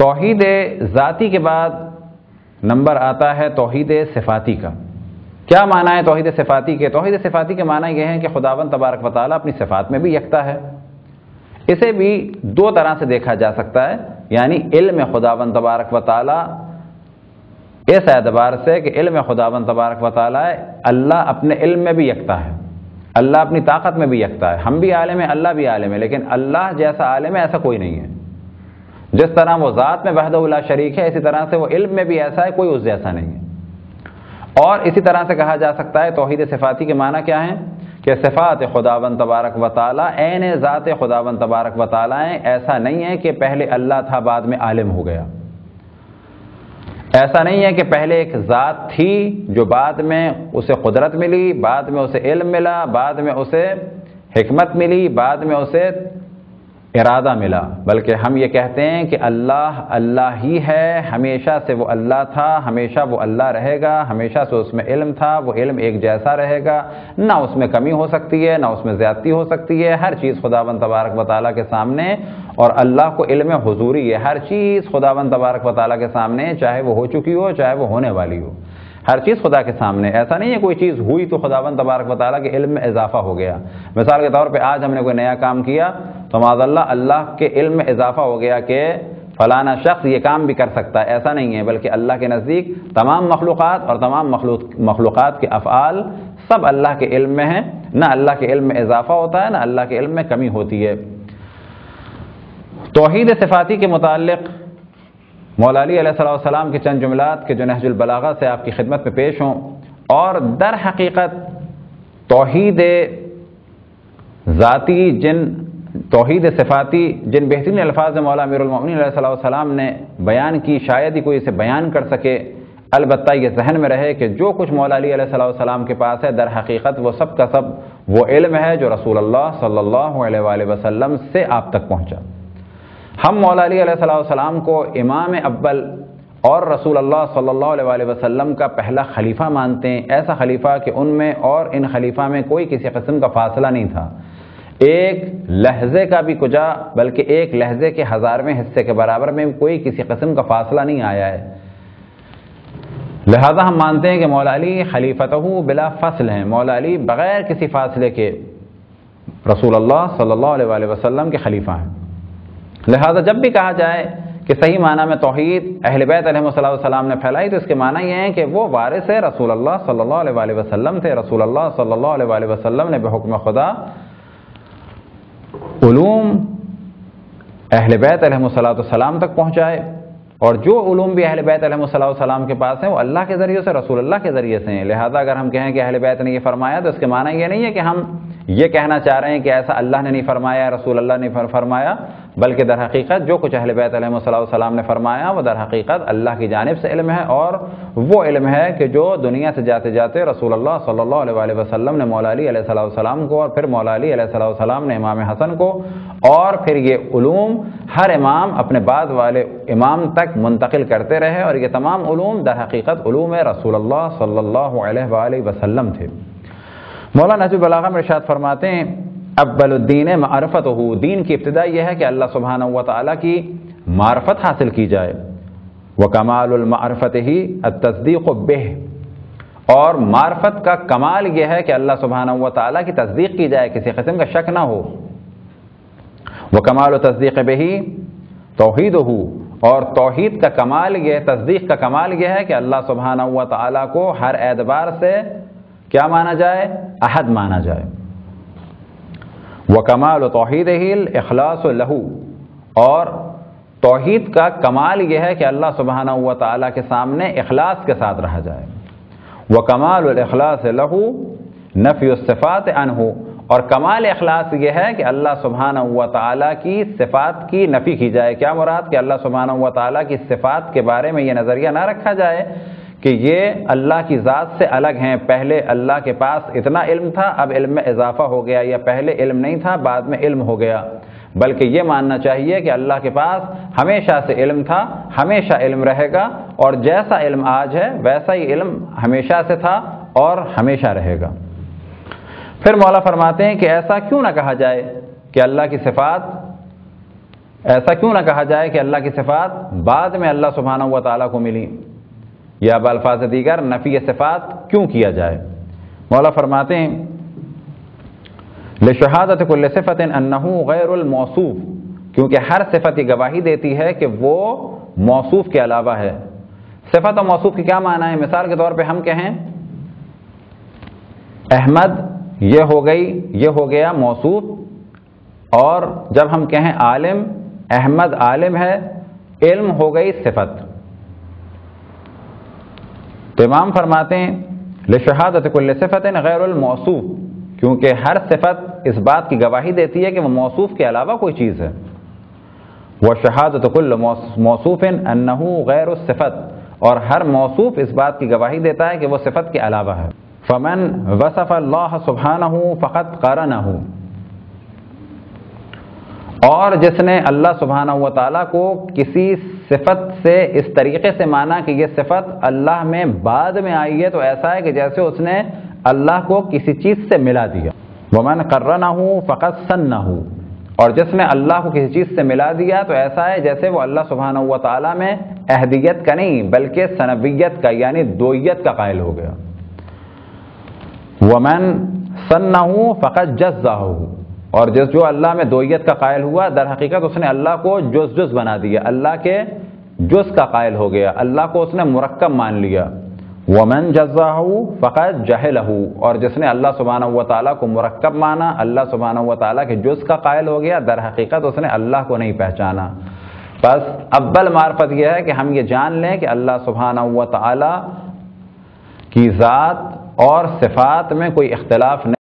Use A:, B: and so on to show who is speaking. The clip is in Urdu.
A: توحید ذاتی کے بعد نمبر آتا ہے توحید صفاتی کا۔ کیا معنی ہے توحید صفاتی کے؟ توحید صفاتی کے معنی یہ ہے کہ خداوند تبارک و تعالیٰ اپنی صفات میں بھی یکتا ہے۔ اسے بھی دو طرح سے دیکھا جا سکتا ہے، یعنی علم خداوند تبارک و تعالیٰ اس اعتبار سے کہ علم خداوند تبارک و تعالیٰ اللہ اپنے علم میں بھی یکتا ہے، اللہ اپنی طاقت میں بھی یکتا ہے۔ ہم بھی عالم ہیں، اللہ بھی عالم ہے، لیکن اللہ جیسا عالم ہے ایسا کوئی نہیں ہے۔ جس طرح وہ ذات میں وحدہ لا شریک ہے، اسی طرح سے وہ علم میں بھی ایسا ہے، کوئی اس جیسا نہیں ہے۔ اور اسی طرح سے کہا جا سکتا ہے توحید صفاتی کے معنی کیا ہیں کہ صفات خداوند تبارک و تعالیٰ عین ذات خداوند تبارک و تعالیٰ ہیں۔ ایسا نہیں ہے کہ پہلے اللہ تھا بعد میں عالم ہو گیا، ایسا نہیں ہے کہ پہلے ایک ذات تھی جو بعد میں اسے قدرت ملی، بعد میں اسے علم ملا، بعد میں اسے حکمت ملی، بعد میں اسے ارادہ ملا، بلکہ ہم یہ کہتے ہیں کہ اللہ اللہ ہی ہے، ہمیشہ سے وہ اللہ تھا، ہمیشہ وہ اللہ رہے گا، ہمیشہ سے اس میں علم تھا، وہ علم ایک جیسا رہے گا، نہ اس میں کمی ہو سکتی ہے، نہ اس میں زیادتی ہو سکتی ہے۔ ہر چیز خداوند تبارک و تعالیٰ کے سامنے، اور اللہ کو علم حضوری ہے، ہر چیز خداوند تبارک و تعالیٰ کے سامنے، چاہے وہ ہو چکی ہو چاہے وہ ہونے والی ہو، ہر چیز خدا کے سامنے۔ ایسا نہیں ہے کوئی چیز ہوئی تو خداوند تبارک و تعالیٰ کے علم میں اضافہ ہو گیا۔ مثال کے طور پہ آج ہم نے کوئی نیا کام کیا تو معاذ اللہ کے علم میں اضافہ ہو گیا کہ فلانا شخص یہ کام بھی کر سکتا ہے، ایسا نہیں ہے، بلکہ اللہ کے نزدیک تمام مخلوقات اور تمام مخلوقات کے افعال سب اللہ کے علم میں ہیں، نہ اللہ کے علم میں اضافہ ہوتا ہے نہ اللہ کے علم میں کمی ہوتی ہے۔ توحید صفاتی کے متعلق مولا علی علیہ السلام کے چند جملات کے جو نہج البلاغہ سے آپ کی خدمت میں پیش ہوں، اور در حقیقت توحید ذاتی توحید صفاتی جن بہترین الفاظ مولا امیر المؤمنین علیہ السلام نے بیان کی، شاید ہی کوئی اسے بیان کر سکے۔ البتہ یہ ذہن میں رہے کہ جو کچھ مولا علی علیہ السلام کے پاس ہے در حقیقت وہ سب کا سب وہ علم ہے جو رسول اللہ صلی اللہ علیہ وآلہ وسلم سے آپ تک پہنچا۔ ہم مولا علی علیہ السلام کو امام اول اور رسول اللہ صلی اللہ علیہ وآلہ وسلم کا پہلا خلیفہ مانتے ہیں، ایسا خلیفہ کہ ان میں اور ان خلیفہ میں کوئی کسی قسم کا فاصلہ نہیں تھا، ایک لحظے کا بھی کجا، بلکہ ایک لحظے کے 1000ویں حصے کے برابر میں کوئی کسی قسم کا فاصلہ نہیں آیا ہے۔ لہذا ہم مانتے ہیں کہ مولا علی خلیفتہ بلا فصل ہیں، مولا علی بغیر کسی فاصلے کے رسول اللہ صلی اللہ علیہ وآلہ وسلم کے خلیفہ ہیں۔ لہذا جب بھی کہا جائے کہ صحیح معنی میں توحید اہل بیت علیہ السلام نے پھیلائی تو اس کے معنی یہ ہے کہ وہ وارث ہے رسول اللہ صلی اللہ علیہ وآلہ وسلم تھے۔ رسول اللہ صلی اللہ علیہ وآلہ وسلم نے بحکم خدا علوم اہل بیت علیہ السلام تک پہنچائے، اور جو علوم بھی اہل بیت علیہ السلام کے پاس ہیں وہ اللہ کے ذریعے سے، رسول اللہ کے ذریعے سے ہیں۔ لہذا اگر ہم کہیں کہ اہل بیت نے یہ فرمایا تو اس کے معنی یہ نہیں ہے کہ ہم یہ کہنا چاہ رہے ہیں کہ ایسا اللہ نے نہیں فرمایا، رسول اللہ نے فرمایا، بلکہ در حقیقت جو کچھ اہل بیت علیہ السلام نے فرمایا وہ در حقیقت اللہ کی جانب سے علم ہے، اور وہ علم ہے کہ جو دنیا سے جاتے جاتے رسول اللہ صلی اللہ علیہ وآلہ وسلم نے مولا علی علیہ السلام کو، اور پھر مولا علی علیہ السلام نے امام حسن کو، اور پھر یہ علوم ہر امام اپنے بعد والے امام تک منتقل کرتے رہے، اور یہ تمام علوم در حقیقت علوم رسول اللہ صلی اللہ علیہ وآلہ وسلم تھے۔ مولانا نہج البلاغہ میں ارشاد فرماتے ہیں اول الدین معرفتہ، دین کی ابتدا یہ ہے کہ اللہ سبحانہ و تعالیٰ کی معرفت حاصل کی جائے، وکمال المعرفت ہی التصدیق بہ، اور معرفت کا کمال یہ ہے کہ اللہ سبحانہ و تعالیٰ کی تصدیق کی جائے، کسی قسم کا شک نہ ہو۔ وکمال تصدیق بہ توحیدہ، اور توحید کا کمال یہ، تصدیق کا کمال یہ ہے کہ اللہ سبحانہ و تعالیٰ کو ہر اعتبار سے کیا مانا جائے؟ احد مانا جائے۔ وکمال توحیدہ الاخلاص لہ، اور توحید کا کمال یہ ہے کہ اللہ سبحانہ و تعالیٰ کے سامنے اخلاص کے ساتھ رہا جائے۔ وکمال الاخلاص لہ نفی الصفات عنہ، اور کمال اخلاص یہ ہے کہ اللہ سبحانہ و تعالیٰ کی صفات کی نفی کی جائے۔ کیا مراد؟ کہ اللہ سبحانہ و تعالیٰ کی صفات کے بارے میں یہ نظریہ نہ رکھا جائے کہ یہ اللہ کی ذات سے الگ ہیں، پہلے اللہ کے پاس اتنا علم تھا اب علم میں اضافہ ہو گیا، یا پہلے علم نہیں تھا بعد میں علم ہو گیا، بلکہ یہ ماننا چاہیے کہ اللہ کے پاس ہمیشہ سے علم تھا، ہمیشہ علم رہے گا، اور جیسا علم آج ہے ویسا ہی علم ہمیشہ سے تھا اور ہمیشہ رہے گا۔ پھر مولا فرماتے ہیں کہ ایسا کیوں نہ کہا جائے کہ اللہ کی صفات ایسا کیوں نہ کہا جائے کہ اللہ کی صفات بعد میں اللہ سبحانہ و تعالیٰ کو ملی، یا بالفاظ دیگر نفی صفات کیوں کیا جائے؟ مولا فرماتے ہیں لشہادت کل صفت انہ غیر الموصوف، کیونکہ ہر صفت یہ گواہی دیتی ہے کہ وہ موصوف کے علاوہ ہے۔ صفت و موصوف کی کیا معنی ہے؟ مثال کے طور پہ ہم کہیں احمد، یہ ہو گیا موصوف، اور جب ہم کہیں عالم، احمد عالم ہے، علم ہو گئی صفت۔ تو امام فرماتے ہیں لشہادت کل صفت غیر الموصوف، کیونکہ ہر صفت اس بات کی گواہی دیتی ہے کہ وہ موصوف کے علاوہ کوئی چیز ہے۔ وشہادت کل موصوف انہ غیر الصفت، اور ہر موصوف اس بات کی گواہی دیتا ہے کہ وہ صفت کے علاوہ ہے۔ فمن وصف اللہ سبحانہ فقط قرنہ، اور جس نے اللہ سبحانہ و تعالیٰ کو کسی صفت سے اس طریقے سے مانا کہ یہ صفت اللہ میں بعد میں آئی ہے، تو ایسا ہے کہ جیسے اس نے اللہ کو کسی چیز سے ملا دیا۔ ومن قرنہ فقط ثنہ، اور جس نے اللہ کو کسی چیز سے ملا دیا تو ایسا ہے جیسے وہ اللہ سبحانہ و تعالیٰ میں احدیت کا نہیں بلکہ ثنویت کا یعنی دوئیت کا قائل ہو گیا۔ ومن ثنہ فقط جزہ، اور جو اللہ میں دوئیت کا قائل ہوا در حقیقت اس نے اللہ کو جز بنا دیا، اللہ کے جز کا قائل ہو گیا، اللہ کو اس نے مرکب مان لیا۔ ومن جزہ فقط جہلہ، اور جس نے اللہ سبحانہ و تعالیٰ کو مرکب مانا، اللہ سبحانہ و تعالیٰ کے جز کا قائل ہو گیا، در حقیقت اس نے اللہ کو نہیں پہچانا۔ بس اول معرفت یہ ہے کہ ہم یہ جان لیں کہ اللہ سبحانہ و تعالیٰ کی ذات اور صفات میں کوئی اختلاف نہیں۔